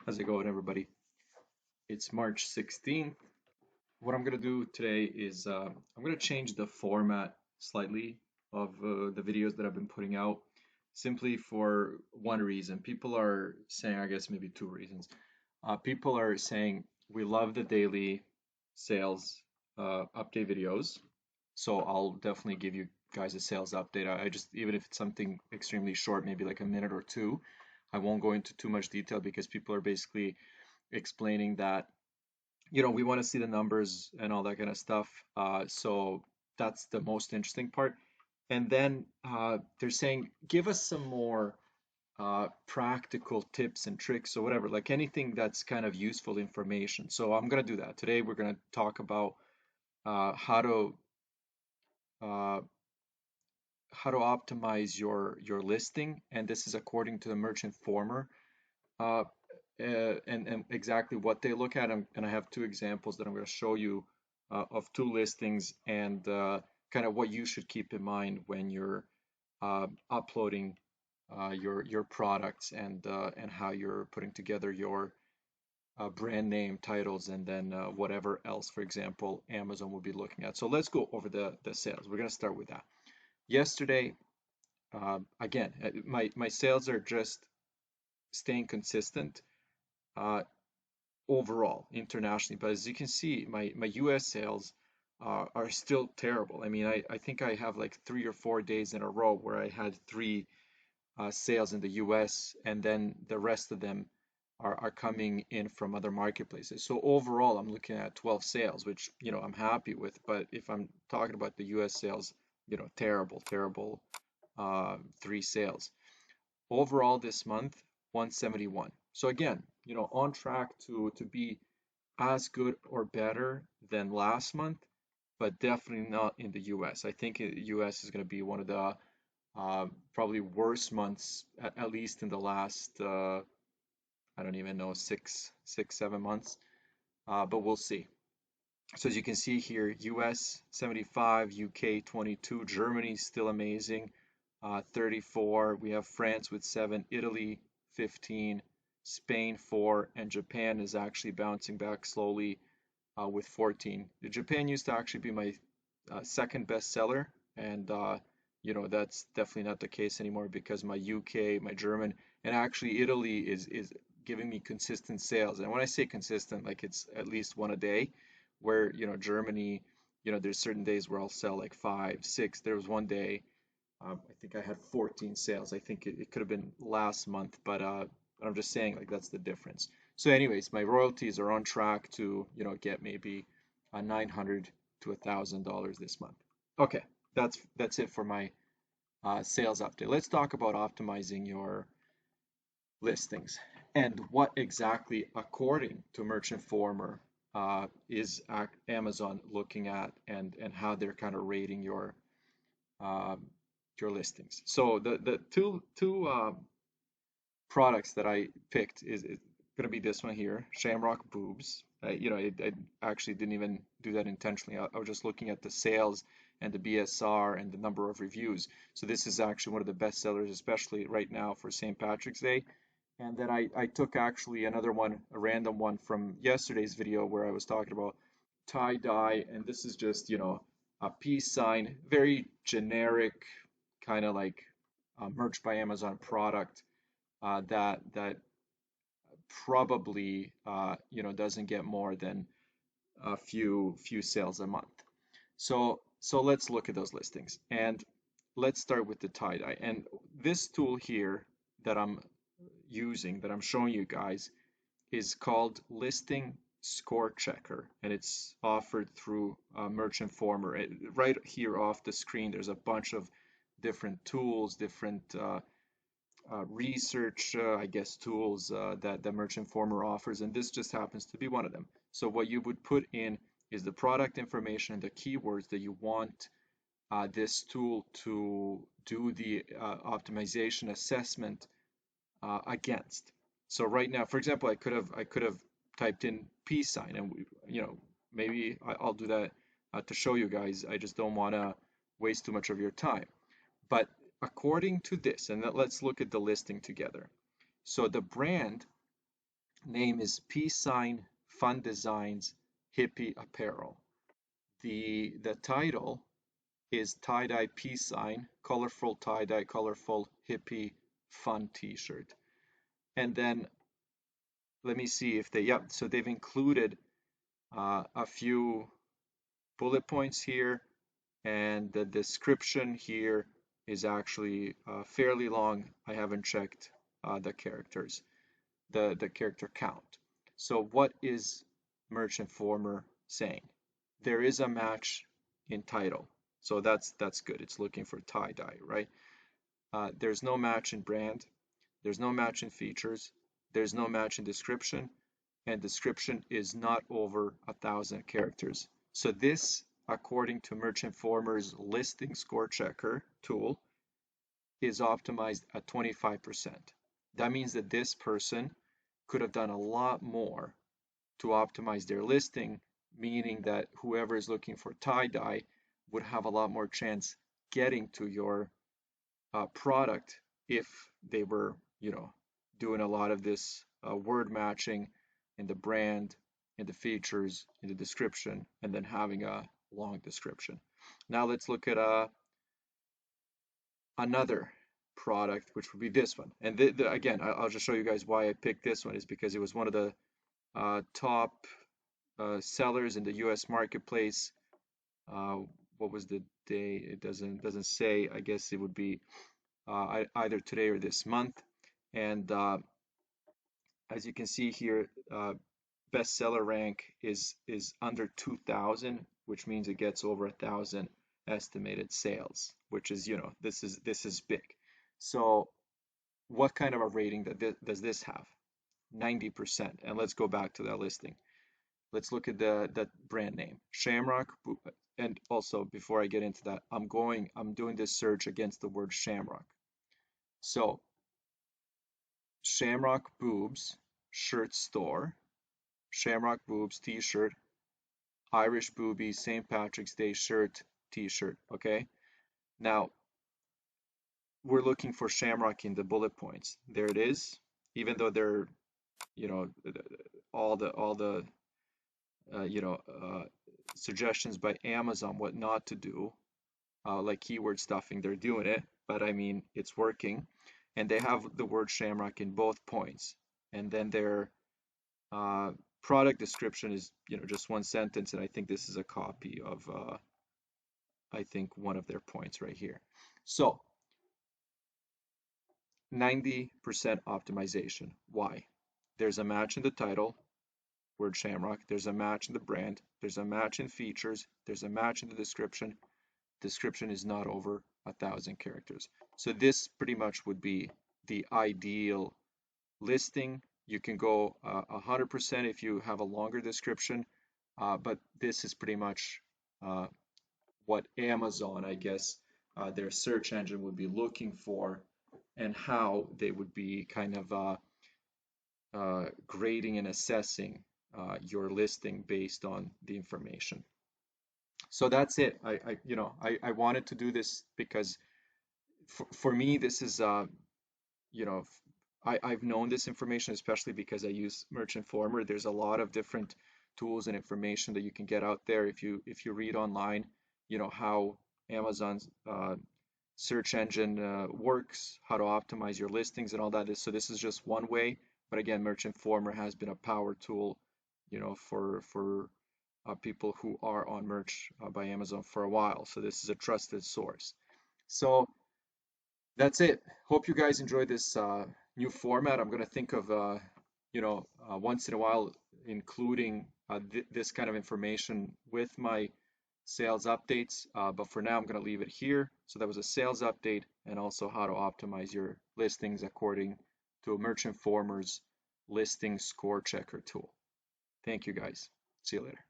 How's it going, everybody? It's March 16th. What I'm going to do today is I'm going to change the format slightly of the videos that I've been putting out simply for one reason. People are saying, I guess maybe two reasons. People are saying we love the daily sales update videos. So I'll definitely give you guys a sales update. I just, even if it's something extremely short, maybe like a minute or two, I won't go into too much detail because people are basically explaining that we want to see the numbers and all that kind of stuff. So that's the most interesting part. And then they're saying, give us some more practical tips and tricks or whatever, like anything that's kind of useful information. So I'm going to do that. Today we're going to talk about how to uh, optimize your listing, and this is according to the Merchant Former. Uh, and exactly what they look at. And I have two examples that I'm going to show you of two listings and kind of what you should keep in mind when you're uploading your products and how you're putting together your brand name titles and then whatever else, for example, Amazon will be looking at. So let's go over the sales. We're going to start with that. Yesterday, again, my sales are just staying consistent. Uh, Overall internationally. But as you can see, my US sales are still terrible. I mean, I think I have like 3 or 4 days in a row where I had three sales in the US, and then the rest of them are coming in from other marketplaces. So overall, I'm looking at 12 sales, which, I'm happy with. But if I'm talking about the US sales, terrible, terrible three sales. Overall this month, 171. So again, on track to be as good or better than last month, but definitely not in the US. I think the US is going to be one of the probably worst months, at least in the last, I don't even know, 7 months, but we'll see. So as you can see here, US 75, UK 22, Germany still amazing, 34. We have France with 7, Italy 15, Spain 4, and Japan is actually bouncing back slowly with 14. Japan used to actually be my second best seller, and that's definitely not the case anymore because my UK, my German, and actually Italy is giving me consistent sales. And when I say consistent, like it's at least one a day, where Germany, there's certain days where I'll sell like five, six. There was one day, I think I had 14 sales. I think it could have been last month, but I'm just saying like that's the difference. So anyways, my royalties are on track to, get maybe 900 to $1,000 this month. Okay, that's it for my sales update. Let's talk about optimizing your listings and what exactly, according to Merchant Former, is Amazon looking at and how they're kind of rating um, your listings. So the two products that I picked is going to be this one here, Shamrock Boobs. I actually didn't even do that intentionally. I was just looking at the sales and the BSR and the number of reviews. So this is actually one of the best sellers, especially right now for St. Patrick's Day. And then I took actually another one, a random one from yesterday's video where I was talking about tie dye, and this is just, a peace sign, very generic, kind of like merch by Amazon product that probably doesn't get more than a few sales a month. So let's look at those listings and let's start with the tie-dye. And this tool here that I'm using, that I'm showing you guys, is called Listing Score Checker, and it's offered through Merchant Former. Right here off the screen, there's a bunch of different tools, different research, I guess, tools that the Merchant Former offers, and this just happens to be one of them. So what you would put in is the product information and the keywords that you want this tool to do the optimization assessment against. So right now, for example, I could have typed in peace sign, and maybe I'll do that to show you guys. I just don't want to waste too much of your time. But according to this, and let's look at the listing together. So the brand Name is Peace Sign Fun Designs Hippie Apparel. The title is tie-dye peace sign, colorful tie-dye, colorful hippie fun t-shirt. And then let me see if they, yep, so they've included a few bullet points here, and the description here is actually fairly long. I haven't checked the characters, the character count. So what is Merch Informer saying? There is a match in title, so that's good. It's looking for tie-dye, right? There's no match in brand, there's no match in features, there's no match in description, and description is not over 1,000 characters. So this, according to Merch Informer's listing score checker tool, is optimized at 25%. That means that this person could have done a lot more to optimize their listing, meaning that whoever is looking for tie-dye would have a lot more chance getting to your product if they were, doing a lot of this word matching in the brand, in the features, in the description, and then having a long description. Now let's look at another product, which would be this one. And again, I'll just show you guys why I picked this one is because it was one of the top sellers in the U.S. marketplace. What was the day? It doesn't say. I guess it would be either today or this month. And as you can see here, bestseller rank is under 2,000, which means it gets over 1,000 estimated sales, which is, this is big. So what kind of a rating does this have? 90%. And let's go back to that listing. Let's look at that brand name, Shamrock. And also, before I get into that, I'm doing this search against the word Shamrock. So Shamrock Boobs shirt store, Shamrock Boobs t-shirt, Irish Boobies St. Patrick's Day shirt, t-shirt, okay? Now, we're looking for Shamrock in the bullet points. There it is. Even though they're, all the suggestions by Amazon what not to do, like keyword stuffing, they're doing it, but I mean, it's working. And they have the word Shamrock in both points. And then their product description is, just one sentence, and I think this is a copy of, I think, one of their points right here. So 90% optimization. Why? There's a match in the title, word Shamrock. There's a match in the brand. There's a match in features. There's a match in the description. Description is not over 1,000 characters. So this pretty much would be the ideal listing. You can go 100% if you have a longer description, but this is pretty much what Amazon, I guess, their search engine would be looking for, and how they would be kind of grading and assessing your listing based on the information. So that's it. I wanted to do this because for me, this is, I've known this information, especially because I use Merch Informer. There's a lot of different tools and information that you can get out there if you read online, how Amazon's search engine works, how to optimize your listings and all that. So this is just one way. But again, Merch Informer has been a power tool, for people who are on Merch by Amazon for a while. So this is a trusted source. So that's it. Hope you guys enjoyed this new format. I'm going to think of, once in a while including this kind of information with my sales updates. But for now, I'm going to leave it here. So that was a sales update and also how to optimize your listings according to a Merch Informer's listing score checker tool. Thank you guys. See you later.